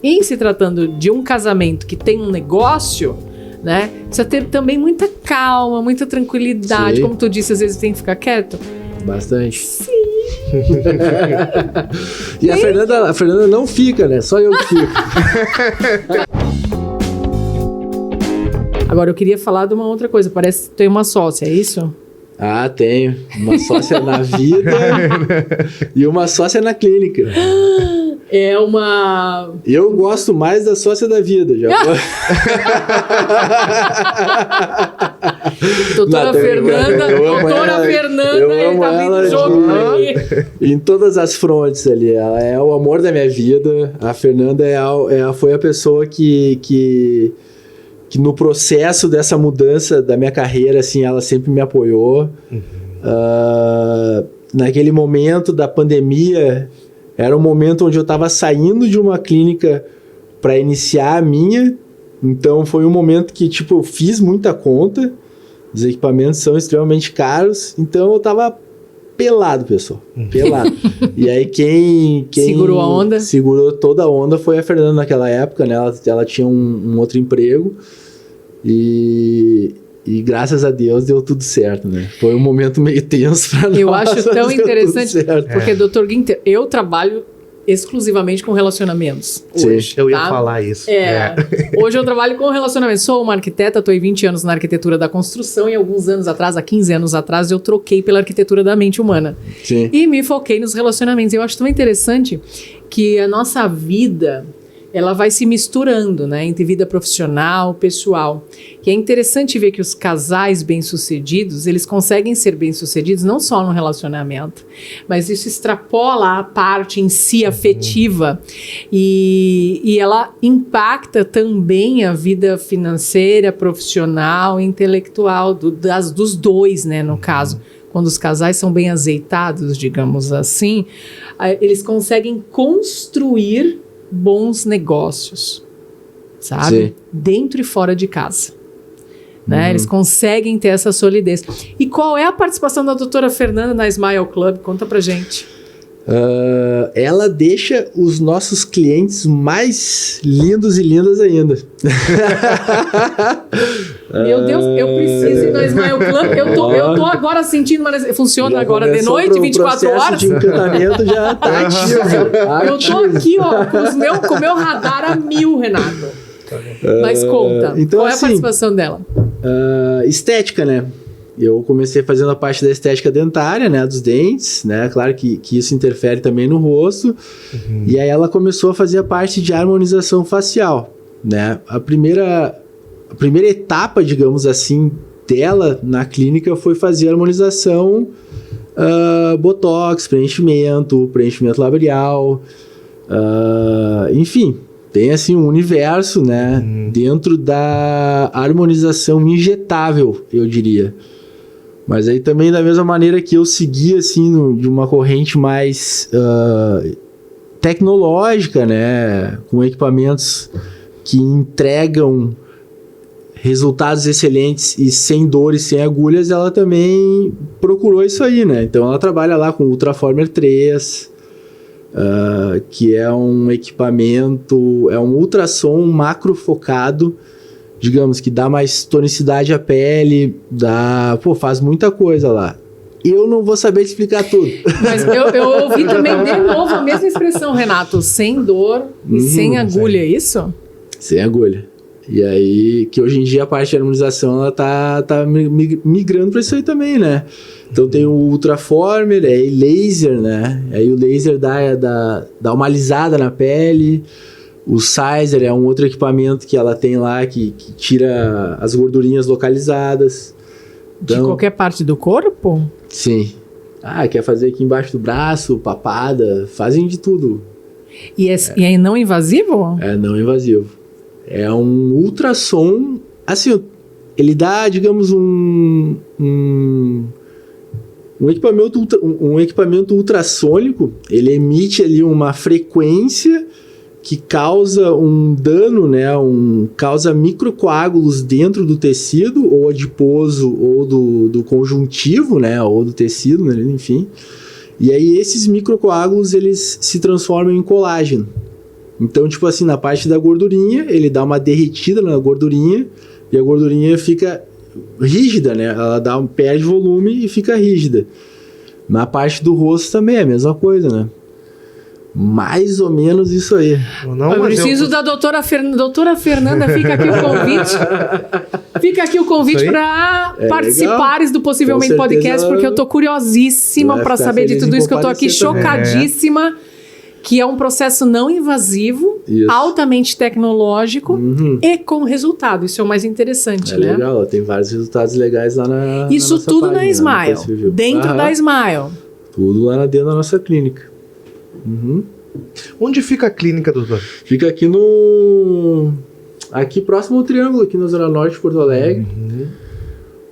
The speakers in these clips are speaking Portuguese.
em se tratando de um casamento que tem um negócio, né, precisa ter também muita calma, muita tranquilidade. Sim. Como tu disse, às vezes tem que ficar quieto. Bastante. Sim. E a Fernanda não fica, né? Só eu que fico. Agora, eu queria falar de uma outra coisa. Parece que tem uma sócia, é isso? Ah, tenho. Uma sócia na vida e uma sócia na clínica. É uma... Eu gosto mais da sócia da vida. Já vou... Doutora Fernanda, ele tá vindo jogo aí. Em todas as frontes ali. Ela é o amor da minha vida. A Fernanda foi a pessoa que no processo dessa mudança da minha carreira, assim, ela sempre me apoiou. Naquele momento da pandemia, era um momento onde eu estava saindo de uma clínica para iniciar a minha. Então, foi um momento que, tipo, eu fiz muita conta. Os equipamentos são extremamente caros. Então, eu estava pelado, pessoal. Pelado. E aí, quem segurou a onda? Segurou toda a onda foi a Fernanda naquela época, né? Ela tinha um outro emprego. E graças a Deus deu tudo certo, né? Foi um momento meio tenso para nós. Eu acho tão interessante, porque, Dr. Ginter, eu trabalho exclusivamente com relacionamentos. Hoje, eu ia falar isso. Hoje eu trabalho com relacionamentos. Sou uma arquiteta, estou há 20 anos na arquitetura da construção e alguns anos atrás, há 15 anos atrás, eu troquei pela arquitetura da mente humana. Sim. E me foquei nos relacionamentos. Eu acho tão interessante que a nossa vida... ela vai se misturando, né, entre vida profissional, pessoal. E é interessante ver que os casais bem-sucedidos, eles conseguem ser bem-sucedidos não só no relacionamento, mas isso extrapola a parte em si afetiva e ela impacta também a vida financeira, profissional e intelectual dos dois, né, no caso. Quando os casais são bem azeitados, digamos assim, eles conseguem construir bons negócios, sabe? Sim. Dentro e fora de casa. Né? Eles conseguem ter essa solidez. E qual é a participação da doutora Fernanda na Smile Club? Conta pra gente. Ela deixa os nossos clientes mais lindos e lindas ainda. Meu Deus, eu preciso ir na Smile Club. Eu tô agora sentindo, mas funciona já agora de noite, 24 horas. O encantamento já tá ativo. Eu tô aqui, ó, com o meu radar a 1000, Renato. Mas conta, então, qual é a assim, participação dela? Estética, né? Eu comecei fazendo a parte da estética dentária, né, dos dentes, né, claro que isso interfere também no rosto, e aí ela começou a fazer a parte de harmonização facial, né, a primeira etapa, digamos assim, dela na clínica foi fazer a harmonização, botox, preenchimento labial, enfim, tem assim um universo, né, dentro da harmonização injetável, eu diria. Mas aí também da mesma maneira que eu segui assim de uma corrente mais tecnológica, né, com equipamentos que entregam resultados excelentes e sem dores, sem agulhas, ela também procurou isso aí, né? Então ela trabalha lá com o Ultraformer 3, que é um equipamento, é um ultrassom macro focado, digamos, que dá mais tonicidade à pele, faz muita coisa lá. Eu não vou saber te explicar tudo. Mas eu ouvi também de novo a mesma expressão, Renato, sem dor e sem agulha, é isso? Sem agulha. E aí, que hoje em dia a parte de harmonização, ela tá migrando para isso aí também, né? Então tem o Ultraformer, laser, né? Aí o laser dá uma alisada na pele. O Sizer é um outro equipamento que ela tem lá que tira as gordurinhas localizadas. Então, de qualquer parte do corpo? Sim. Quer fazer aqui embaixo do braço, papada, fazem de tudo. E é não invasivo? É não invasivo. É um ultrassom, assim, ele dá, digamos, um equipamento ultrassônico, ele emite ali uma frequência que causa um dano, né, causa microcoágulos dentro do tecido, ou adiposo, ou do conjuntivo, né, ou do tecido, né, enfim. E aí esses microcoágulos, eles se transformam em colágeno. Então, tipo assim, na parte da gordurinha, ele dá uma derretida na gordurinha e a gordurinha fica rígida, né? Ela perde volume e fica rígida. Na parte do rosto também é a mesma coisa, né? Mais ou menos isso aí. Eu preciso da doutora Fernanda. Doutora Fernanda, fica aqui o convite. Fica aqui o convite para participares do Possivelmente Podcast, porque eu tô curiosíssima para saber de tudo isso, que eu tô aqui chocadíssima. Que é um processo não invasivo, altamente tecnológico e com resultado. Isso é o mais interessante, né? Legal, tem vários resultados legais lá na Isso nossa tudo página, na Smile, dentro da Smile. Tudo lá dentro da nossa clínica. Onde fica a clínica, doutor? Fica aqui aqui próximo ao Triângulo, aqui na Zona Norte de Porto Alegre.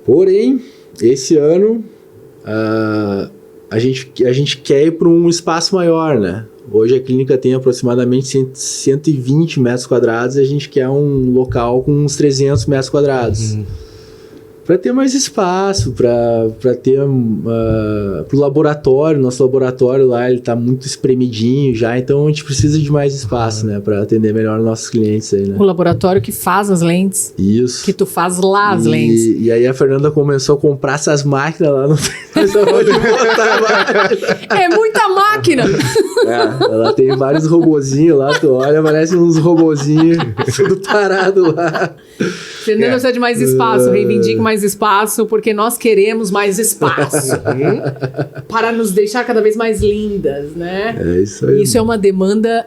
Porém, esse ano a gente quer ir para um espaço maior, né? Hoje a clínica tem aproximadamente 120 metros quadrados e a gente quer um local com uns 300 metros quadrados. Para ter mais espaço, para ter pro laboratório, nosso laboratório lá, ele tá muito espremidinho já, então a gente precisa de mais espaço, né, para atender melhor os nossos clientes aí, né? O laboratório que faz as lentes. Isso. Que tu faz lá as lentes. E aí a Fernanda começou a comprar essas máquinas lá, não tem mais onde botar a máquina. É muita máquina! Ela tem vários robozinhos lá, tu olha, parece uns robozinhos tudo parado lá. Fernanda precisa de mais espaço, reivindique mais espaço, porque nós queremos mais espaço para nos deixar cada vez mais lindas, né? É isso aí. Isso é uma demanda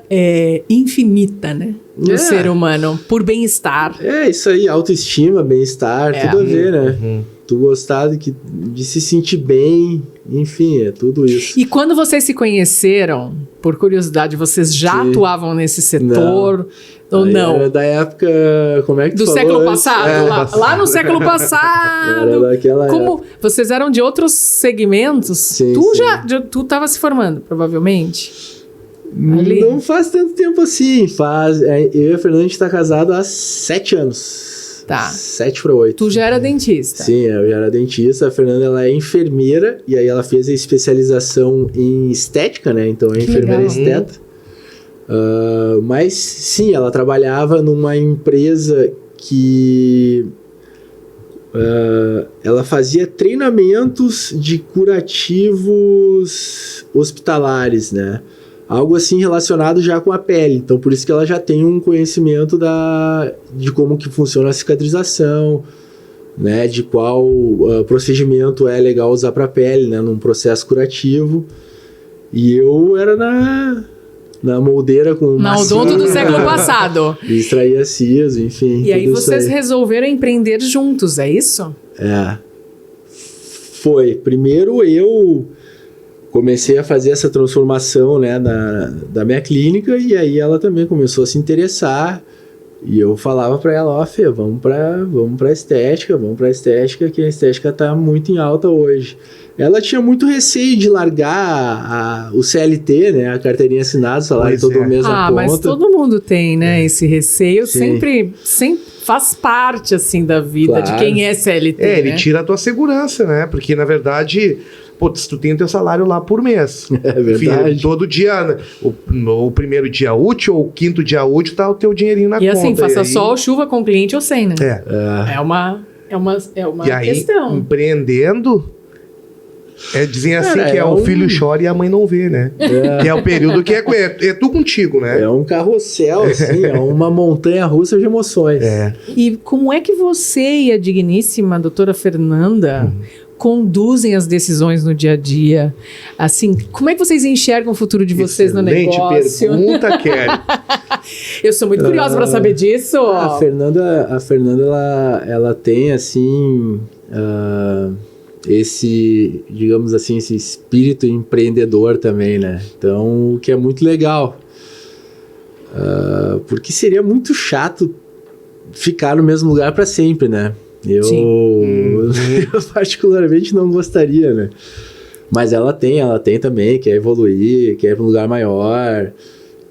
infinita, né? Do ser humano, por bem-estar. É isso aí, autoestima, bem-estar, tudo a ver, né? Tu gostar de se sentir bem, enfim, é tudo isso. E quando vocês se conheceram, por curiosidade, vocês já atuavam nesse setor? Ou não? Era da época, como é que tu do falou século antes? passado, lá no século passado. Era daquela como vocês eram de outros segmentos? Sim, tu estava se formando, provavelmente? Ali. Não faz tanto tempo assim. Eu e a Fernanda, a gente tá casado há 7 anos. Tá. 7 para 8. Tu já era dentista? Sim, eu já era dentista. A Fernanda, ela é enfermeira. E aí ela fez a especialização em estética, né? Então é enfermeira esteta. Mas sim, ela trabalhava numa empresa que ela fazia treinamentos de curativos hospitalares, né? Algo assim relacionado já com a pele. Então, por isso que ela já tem um conhecimento de como que funciona a cicatrização, né? De qual procedimento é legal usar para a pele, né? Num processo curativo. E eu era na moldeira com na odonto do século passado. E extraía siso, enfim. E aí vocês resolveram empreender juntos, é isso? Foi. Primeiro eu comecei a fazer essa transformação, né, da minha clínica, e aí ela também começou a se interessar. E eu falava para ela, Fê, vamos pra estética, que a estética tá muito em alta hoje. Ela tinha muito receio de largar o CLT, né, a carteirinha assinada, salário todo mês na conta. Mas todo mundo tem, né, esse receio, sempre faz parte, assim, da vida de quem é CLT, né? Ele tira a tua segurança, né, porque, na verdade... Putz, tu tem o teu salário lá por mês. É verdade. Enfim, todo dia, o primeiro dia útil ou o quinto dia útil, tá o teu dinheirinho na conta. E assim, faça sol, chuva com cliente ou sem, né? É uma e aí, questão. Empreendendo, dizem assim que o filho chora e a mãe não vê, né? Que é o período que é tu contigo, né? É um carrossel, assim, é uma montanha-russa de emoções. E como é que você e a digníssima doutora Fernanda... conduzem as decisões no dia a dia? Assim, como é que vocês enxergam o futuro de vocês no negócio? Pergunta, Kelly. Eu sou muito curiosa para saber disso. A Fernanda ela tem, assim, esse, digamos assim, esse espírito empreendedor também, né? Então, o que é muito legal. Porque seria muito chato ficar no mesmo lugar para sempre, né? Eu particularmente não gostaria, né? Mas ela tem também, quer evoluir, quer ir para um lugar maior,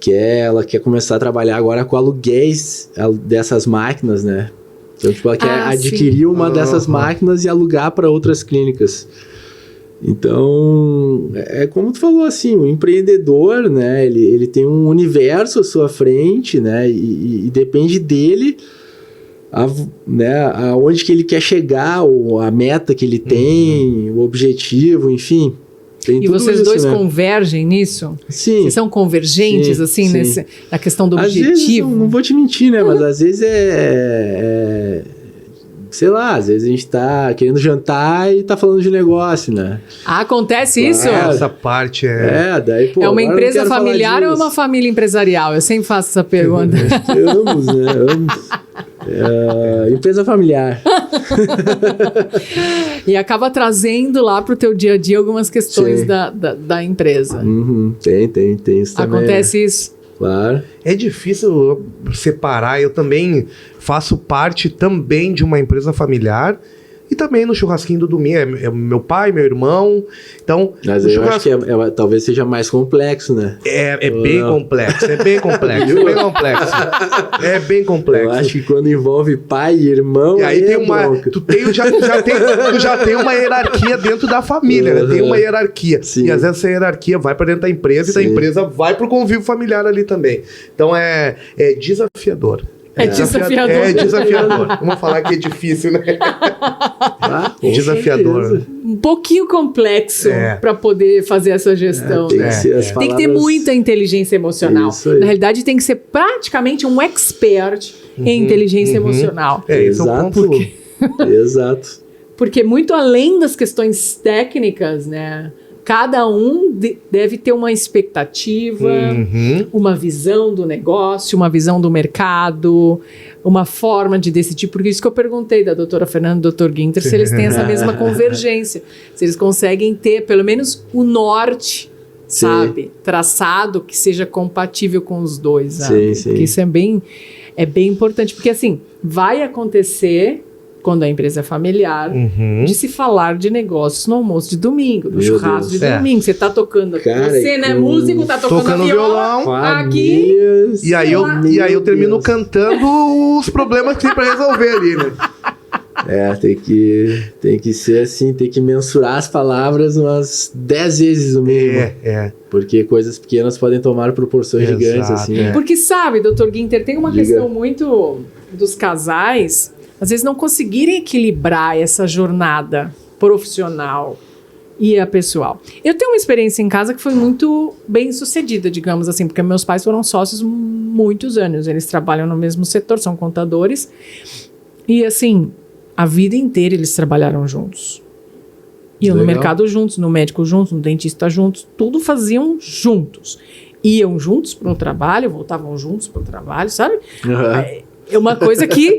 ela quer começar a trabalhar agora com aluguéis dessas máquinas, né? Então, tipo, ela quer adquirir uma dessas máquinas e alugar para outras clínicas. Então, é como tu falou, assim, o empreendedor, né, ele tem um universo à sua frente, né, e depende dele, né, aonde que ele quer chegar, ou a meta que ele tem, o objetivo, enfim. Tem e tudo vocês isso, dois né? convergem nisso? Sim. Vocês são convergentes, Sim, assim, sim. na questão do Às objetivo? vezes, não vou te mentir, né, mas às vezes sei lá, às vezes a gente tá querendo jantar e tá falando de negócio, né? Acontece isso? Essa parte daí, pô, É uma agora eu não empresa quero falar familiar ou é disso. uma família empresarial? Eu sempre faço essa pergunta. Ambos, né? Ambos. Empresa familiar. E acaba trazendo lá pro teu dia a dia algumas questões Sim. da empresa. Uhum, tem isso também. Acontece isso? Claro. É difícil separar. Eu também faço parte também de uma empresa familiar e também no churrasquinho do domingo. É meu pai, meu irmão. Então, Mas eu acho que talvez seja mais complexo, né? é bem complexo. É bem complexo. É bem complexo. Eu acho que quando envolve pai e irmão. E aí tem uma. bronca. Tu já tem uma hierarquia dentro da família, né? Tem uma hierarquia. Sim. E às vezes essa hierarquia vai para dentro da empresa e da Sim. empresa vai pro convívio familiar ali também. Então é desafiador. É desafiador. É desafiador. Vamos falar que é difícil, né? Com desafiador. certeza. Um pouquinho complexo É. para poder fazer essa gestão. Tem que né? ser as Tem que ter palavras- muita inteligência emocional. Isso aí. Na realidade, tem que ser praticamente um expert em inteligência emocional. Esse é o Exato. ponto. Exato. Porque muito além das questões técnicas, né? Cada um deve ter uma expectativa, uma visão do negócio, uma visão do mercado, uma forma de decidir. Por isso que eu perguntei da doutora Fernanda e do doutor Ginter se eles têm essa mesma convergência. Se eles conseguem ter, pelo menos, o norte, Sim. sabe? Traçado que seja compatível com os dois. Sabe? Sim. Porque isso é bem importante. Porque, assim, vai acontecer... quando a empresa é familiar, de se falar de negócios no almoço de domingo, do Meu churrasco Deus. de domingo. Você tá tocando, Cara, você, né, com- músico, tá tocando violão, aqui. Famílias. E aí eu termino Deus. cantando os problemas que tem pra resolver ali, né? Tem que ser assim, tem que mensurar as palavras umas 10 vezes no mínimo. Porque coisas pequenas podem tomar proporções Exato, gigantes, assim. é. Porque sabe, doutor Ginter, tem uma Diga. questão muito dos casais, às vezes não conseguirem equilibrar essa jornada profissional e a pessoal. Eu tenho uma experiência em casa que foi muito bem sucedida, digamos assim, porque meus pais foram sócios muitos anos, eles trabalham no mesmo setor, são contadores, e assim, a vida inteira eles trabalharam juntos. Iam no Legal. mercado juntos, no médico juntos, no dentista juntos, tudo faziam juntos. Iam juntos para o trabalho, voltavam juntos para o trabalho, sabe? Uhum. É uma coisa que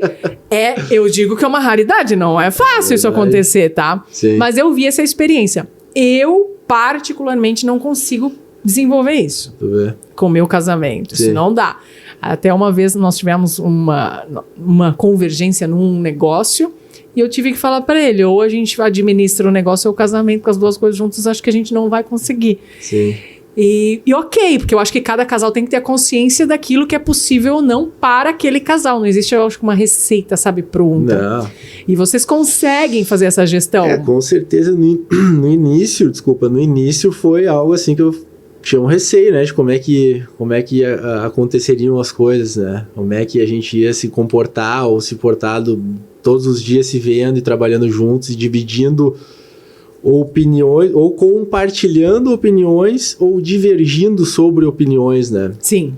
eu digo que é uma raridade, não é fácil isso Verdade. acontecer, tá? Sim. Mas eu vi essa experiência. Eu, particularmente, não consigo desenvolver isso Tu vê? com o meu casamento. Isso Sim. não dá. Até uma vez nós tivemos uma convergência num negócio e eu tive que falar para ele, ou a gente administra o negócio ou o casamento com as duas coisas juntas, acho que a gente não vai conseguir. Sim. E ok, porque eu acho que cada casal tem que ter a consciência daquilo que é possível ou não para aquele casal. Não existe, eu acho, uma receita, sabe, pronta. Não. E vocês conseguem fazer essa gestão. Com certeza no início foi algo assim que eu tinha um receio, né, de como é que aconteceriam as coisas, né? Como é que a gente ia se comportar ou se portar todos os dias se vendo e trabalhando juntos e dividindo opiniões, ou compartilhando opiniões, ou divergindo sobre opiniões, né? Sim.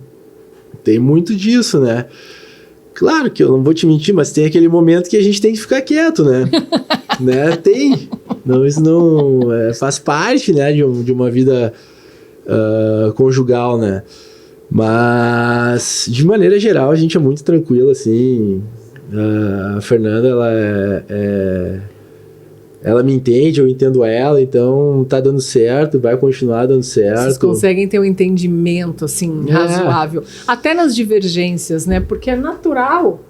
Tem muito disso, né? Claro que eu não vou te mentir, mas tem aquele momento que a gente tem que ficar quieto, né? Né? Tem. Não, isso não faz parte, né, de uma vida conjugal, né? Mas, de maneira geral, a gente é muito tranquilo, assim. A Fernanda, ela me entende, eu entendo ela, então tá dando certo, vai continuar dando certo. Vocês conseguem ter um entendimento, assim, razoável. Até nas divergências, né? Porque é natural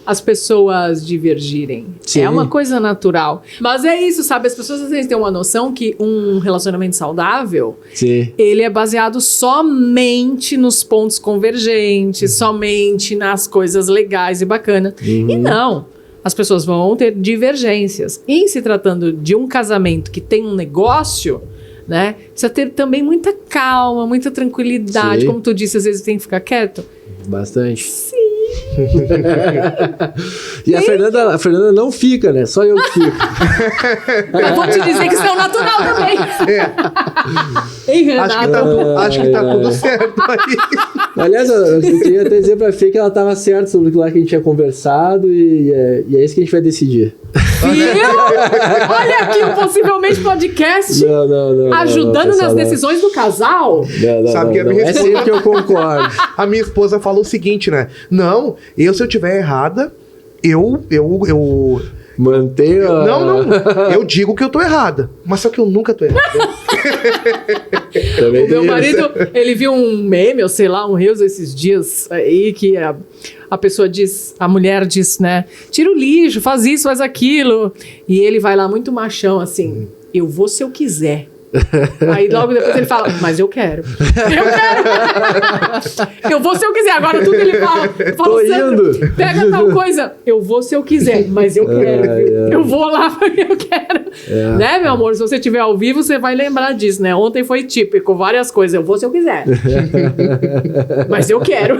as pessoas divergirem. Sim. É uma coisa natural. Mas é isso, sabe? As pessoas às vezes têm uma noção que um relacionamento saudável, Sim. ele é baseado somente nos pontos convergentes, somente nas coisas legais e bacanas. E não. as pessoas vão ter divergências. E em se tratando de um casamento que tem um negócio, né, precisa ter também muita calma, muita tranquilidade. Sim. Como tu disse, às vezes tem que ficar quieto. Bastante. Sim. E a Fernanda não fica, né? Só eu que fico. Eu vou te dizer que isso é o natural também. Hein, Renato? Acho que tá tudo certo aí. Aliás, eu queria até dizer pra Fê que ela tava certa sobre aquilo lá que a gente tinha conversado e é isso que a gente vai decidir. Viu? Olha aqui o possivelmente podcast Não, ajudando pessoal, nas decisões do casal. Não, Sabe que a minha é esposa- sempre que eu concordo. A minha esposa falou o seguinte, né? Não, se eu tiver errada, eu Mantenha. Não, eu digo que eu tô errada. Mas só que eu nunca tô errada. Também O meu tem marido, ele viu um meme, ou sei lá, um Reels esses dias aí, que a pessoa diz, a mulher diz, né? Tira o lixo, faz isso, faz aquilo. E ele vai lá muito machão, assim, eu vou se eu quiser. Aí logo depois ele fala, mas eu quero. Eu quero. Eu vou se eu quiser. Agora tudo ele fala. Eu falo, Tô Sandro, indo. pega tal coisa. Eu vou se eu quiser, mas eu quero. Eu vou lá porque eu quero. Né, meu amor? Se você estiver ao vivo, você vai lembrar disso, né? Ontem foi típico, várias coisas. Eu vou se eu quiser. Mas eu quero.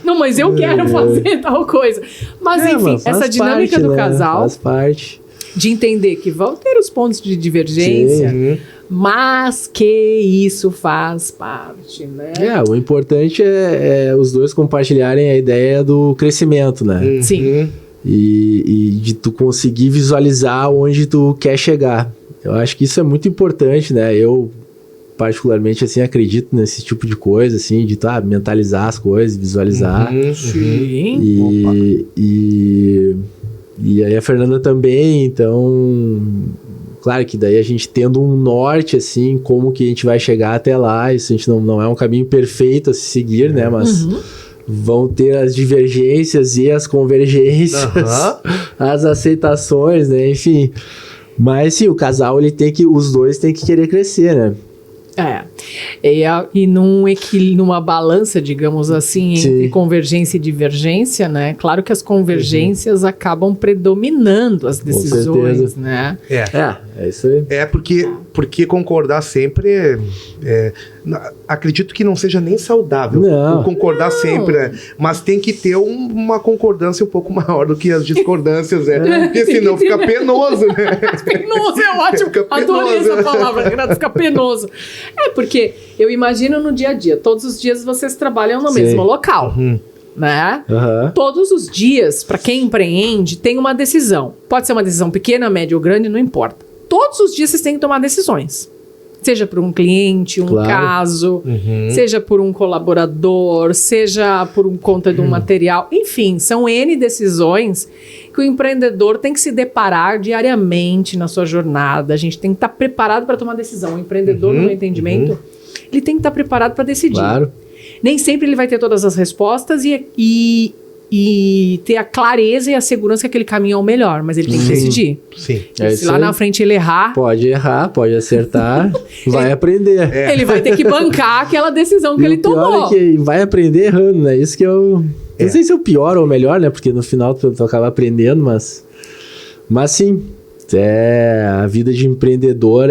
Não, mas eu quero fazer tal coisa. Mas enfim, mas faz essa dinâmica parte, do né? casal, Faz parte. de entender que vão ter os pontos de divergência, Sim. mas que isso faz parte, né? O importante é os dois compartilharem a ideia do crescimento, né? Sim. E de tu conseguir visualizar onde tu quer chegar. Eu acho que isso é muito importante, né? Eu, particularmente, assim, acredito nesse tipo de coisa, assim, de mentalizar as coisas, visualizar. Sim. E aí a Fernanda também, então... Claro que daí a gente tendo um norte, assim, como que a gente vai chegar até lá, isso a gente não é um caminho perfeito a se seguir, né? Mas vão ter as divergências e as convergências, as aceitações, né? Enfim. Mas sim, o casal, os dois têm que querer crescer, né? E numa balança, digamos assim, entre Sim. convergência e divergência, né? Claro que as convergências acabam predominando as decisões, certeza. né? É isso aí. Porque concordar sempre acredito que não seja nem saudável Não. concordar sempre, né? Mas tem que ter uma concordância um pouco maior do que as discordâncias, né? Porque Tem senão que ter, fica penoso, né? Penoso é ótimo. Fica Adorei penoso. essa palavra, Renato, fica penoso. Porque eu imagino no dia a dia, todos os dias vocês trabalham no Sim. mesmo local, né? Todos os dias, para quem empreende, tem uma decisão. Pode ser uma decisão pequena, média ou grande, não importa. Todos os dias vocês têm que tomar decisões. Seja por um cliente, um Claro. caso, seja por um colaborador, seja por conta de um material. Enfim, são N decisões que o empreendedor tem que se deparar diariamente na sua jornada. A gente tem que estar preparado para tomar decisão. O empreendedor, no meu entendimento, ele tem que estar preparado para decidir. Claro. Nem sempre ele vai ter todas as respostas e ter a clareza e a segurança que aquele caminho é o melhor, mas ele tem que decidir. Sim. É Se isso lá aí. na frente ele errar, Pode errar, pode acertar, vai aprender. ele vai ter que bancar aquela decisão que E ele o pior tomou. é que vai aprender errando, né? Isso que eu... Não sei se é o pior ou o melhor, né? Porque no final tu acaba aprendendo, mas sim, a vida de empreendedor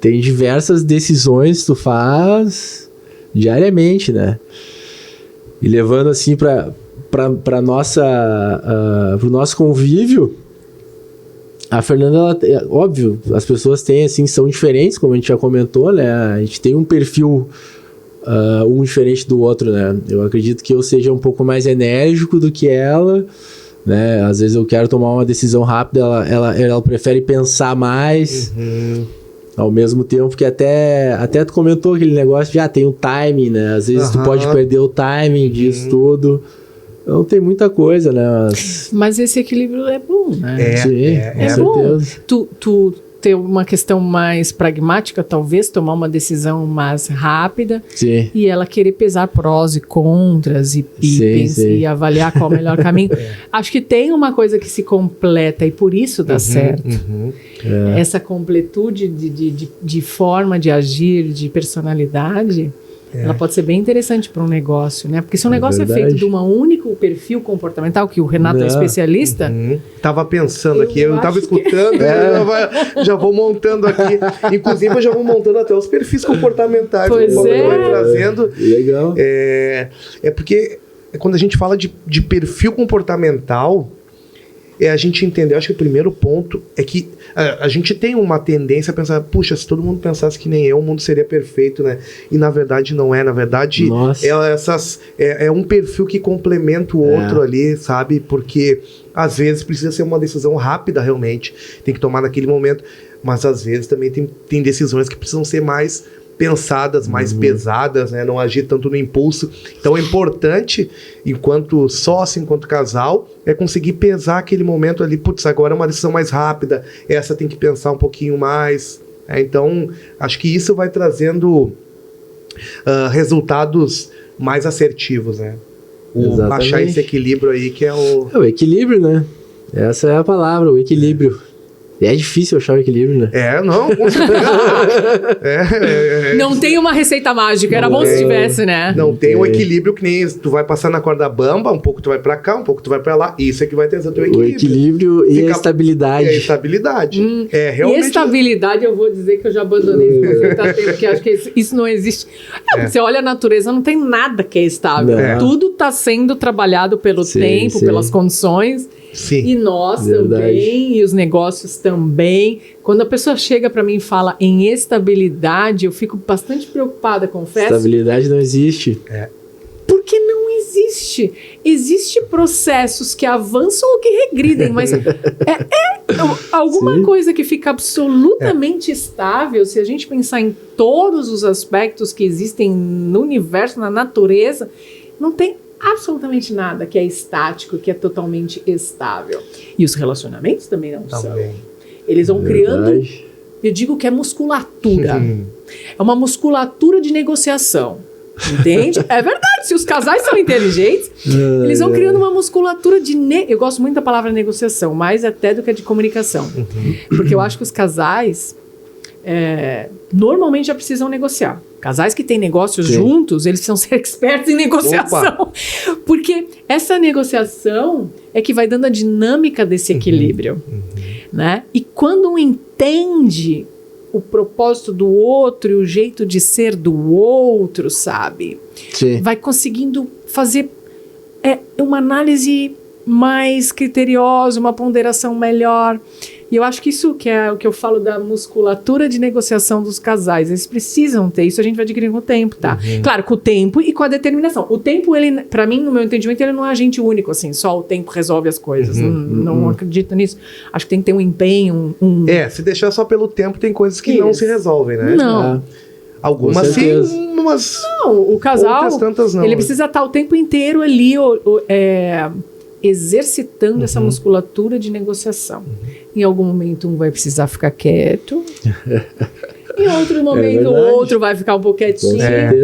tem diversas decisões que tu faz diariamente, né? E levando assim para pro nosso convívio, a Fernanda, óbvio, as pessoas têm assim, são diferentes, como a gente já comentou, né? A gente tem um perfil um diferente do outro, né? Eu acredito que eu seja um pouco mais enérgico do que ela, né? Às vezes eu quero tomar uma decisão rápida, ela prefere pensar mais. Ao mesmo tempo que até tu comentou aquele negócio de tem o timing, né? Às vezes tu pode perder o timing disso tudo. Então tem muita coisa, né? Mas esse equilíbrio é bom, né? Sim, com bom. certeza. Tu ter uma questão mais pragmática, talvez tomar uma decisão mais rápida. Sim. E ela querer pesar prós e contras e e avaliar qual é o melhor caminho. Acho que tem uma coisa que se completa e por isso dá certo. Essa completude de forma de agir, de personalidade, ela pode ser bem interessante para um negócio, né? Porque se um negócio é verdade. feito de um único perfil comportamental, que o Renato é especialista, Tava pensando aqui, eu tava acho escutando, já vou montando aqui. Inclusive, eu já vou montando até os perfis comportamentais. Pois conforme é. eu vou trazendo. Legal. É porque quando a gente fala de perfil comportamental, a gente entender, acho que o primeiro ponto é que a gente tem uma tendência a pensar, puxa, se todo mundo pensasse que nem eu, o mundo seria perfeito, né? E na verdade não é, na verdade é um perfil que complementa o outro ali, sabe? Porque às vezes precisa ser uma decisão rápida realmente, tem que tomar naquele momento, mas às vezes também tem decisões que precisam ser mais pensadas, mais pesadas, né? Não agir tanto no impulso. Então é importante, enquanto sócio, enquanto casal, conseguir pesar aquele momento ali, putz, agora é uma decisão mais rápida, essa tem que pensar um pouquinho mais. Então, acho que isso vai trazendo resultados mais assertivos, né? Achar esse equilíbrio aí que é o... O equilíbrio, né? Essa é a palavra, o equilíbrio. É difícil achar o equilíbrio, né? Não, com certeza. não tem uma receita mágica. Era bom se tivesse, né? Não tem um equilíbrio que nem tu vai passar na corda bamba, um pouco tu vai pra cá, um pouco tu vai pra lá. Isso é que vai trazer o teu equilíbrio. O equilíbrio e a estabilidade. E a estabilidade. Realmente... E estabilidade, eu vou dizer que eu já abandonei porque acho que isso não existe. Você olha a natureza, não tem nada que é estável. Tudo está sendo trabalhado pelo tempo, pelas condições. Sim. E nós também, e os negócios também. Quando a pessoa chega para mim e fala em estabilidade, eu fico bastante preocupada, confesso. Estabilidade não existe. Porque não existe. Existem processos que avançam ou que regridem, mas alguma coisa que fica absolutamente estável, se a gente pensar em todos os aspectos que existem no universo, na natureza, não tem absolutamente nada que é estático, que é totalmente estável. E os relacionamentos também não são. Eles vão criando, eu digo que é musculatura. É uma musculatura de negociação. Entende? É verdade. Se os casais são inteligentes, eles vão criando uma musculatura de... Eu gosto muito da palavra negociação, mais até do que a de comunicação. Porque eu acho que os casais normalmente já precisam negociar. Casais que têm negócios juntos, eles precisam ser expertos em negociação. Porque essa negociação é que vai dando a dinâmica desse equilíbrio. Né? E quando um entende o propósito do outro e o jeito de ser do outro, sabe? Sim. Vai conseguindo fazer uma análise mais criteriosa, uma ponderação melhor. E eu acho que isso que é o que eu falo da musculatura de negociação dos casais. Eles precisam ter isso, a gente vai adquirir com o tempo, tá? Claro, com o tempo e com a determinação. O tempo, ele, pra mim, no meu entendimento, ele não é agente único, assim, só o tempo resolve as coisas. Não acredito nisso. Acho que tem que ter um empenho, se deixar só pelo tempo, tem coisas que não se resolvem, né? Não. Algumas sim, mas... Não, o casal, outras tantas não. ele precisa estar o tempo inteiro ali, exercitando essa musculatura de negociação. Em algum momento um vai precisar ficar quieto, em outro momento o outro vai ficar um pouco quietinho.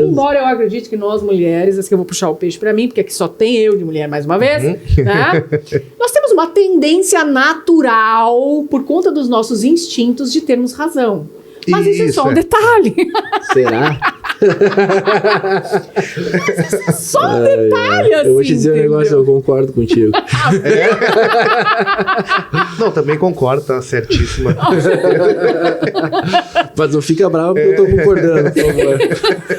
Embora eu acredite que nós mulheres, as que eu vou puxar o peixe pra mim, porque aqui só tem eu de mulher mais uma vez, né? Nós temos uma tendência natural, por conta dos nossos instintos, de termos razão. Mas isso é só um detalhe. Será? Só um detalhe, assim. Eu vou te dizer um negócio, eu concordo contigo. Não, também concordo, tá certíssima. Mas não fica bravo porque eu tô concordando, por favor.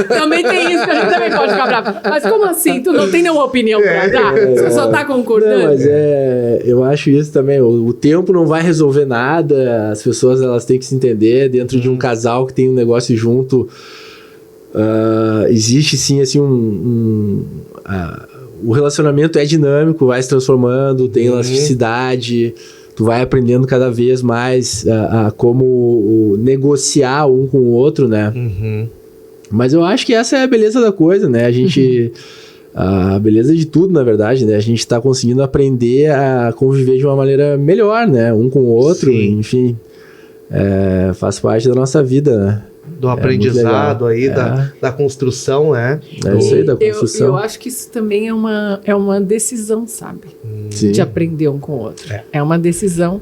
Também tem isso, que a gente também pode ficar bravo. Mas como assim? Tu não tem nenhuma opinião pra dar? Você só tá concordando? Não, mas eu acho isso também. O tempo não vai resolver nada. As pessoas, elas têm que se entender dentro de um casal que tem um negócio junto. Existe sim assim o relacionamento é dinâmico, vai se transformando, tem elasticidade, tu vai aprendendo cada vez mais a como negociar um com o outro, né? Mas eu acho que essa é a beleza da coisa, né? A gente a beleza de tudo, na verdade, né? A gente tá conseguindo aprender a conviver de uma maneira melhor, né? Um com o outro, enfim, faz parte da nossa vida, né? Do aprendizado aí, da construção, né? É isso aí, da construção. Eu acho que isso também é uma decisão, sabe? De aprender um com o outro. É uma decisão.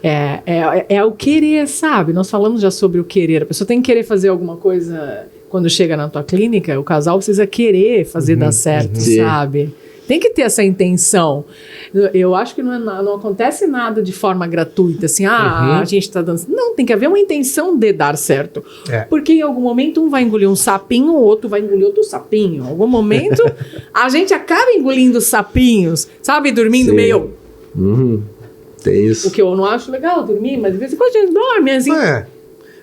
É o querer, sabe? Nós falamos já sobre o querer. A pessoa tem que querer fazer alguma coisa quando chega na tua clínica, o casal precisa querer fazer dar certo, Sim. sabe? Tem que ter essa intenção. Eu acho que não acontece nada de forma gratuita, assim, a gente tá dando... Não, tem que haver uma intenção de dar certo. É. Porque em algum momento um vai engolir um sapinho, o outro vai engolir outro sapinho. Em algum momento a gente acaba engolindo sapinhos, sabe? Dormindo Sim. meio... Uhum. Tem isso. O que eu não acho legal dormir, mas de vez em quando a gente dorme, assim...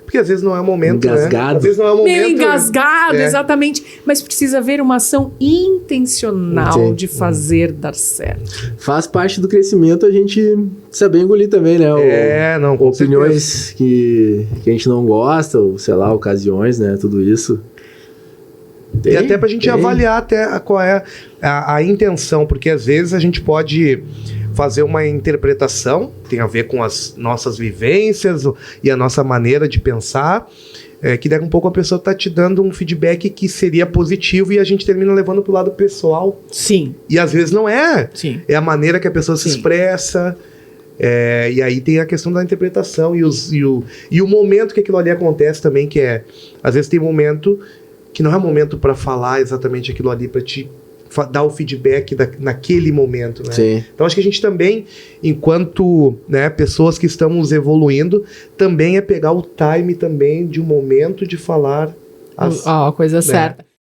Porque às vezes não é o momento, Engasgado. né? Às vezes não é o momento. Meio engasgado, É. exatamente. Mas precisa haver uma ação intencional Sim. de fazer dar certo. Faz parte do crescimento a gente saber engolir também, né? Não, com Opiniões que a gente não gosta, ou sei lá, ocasiões, né? Tudo isso. E até pra gente avaliar até qual é a intenção, porque às vezes a gente pode fazer uma interpretação, tem a ver com as nossas vivências e a nossa maneira de pensar, que daqui a um pouco a pessoa tá te dando um feedback que seria positivo e a gente termina levando pro lado pessoal. Sim. E às vezes não é. Sim. É a maneira que a pessoa se Sim. expressa. E aí tem a questão da interpretação e o momento que aquilo ali acontece também, que é... Às vezes tem momento que não é momento para falar exatamente aquilo ali, para te dar o feedback naquele momento, né? Sim. Então acho que a gente também, enquanto, né, pessoas que estamos evoluindo, também é pegar o time também de um momento de falar A coisa certa.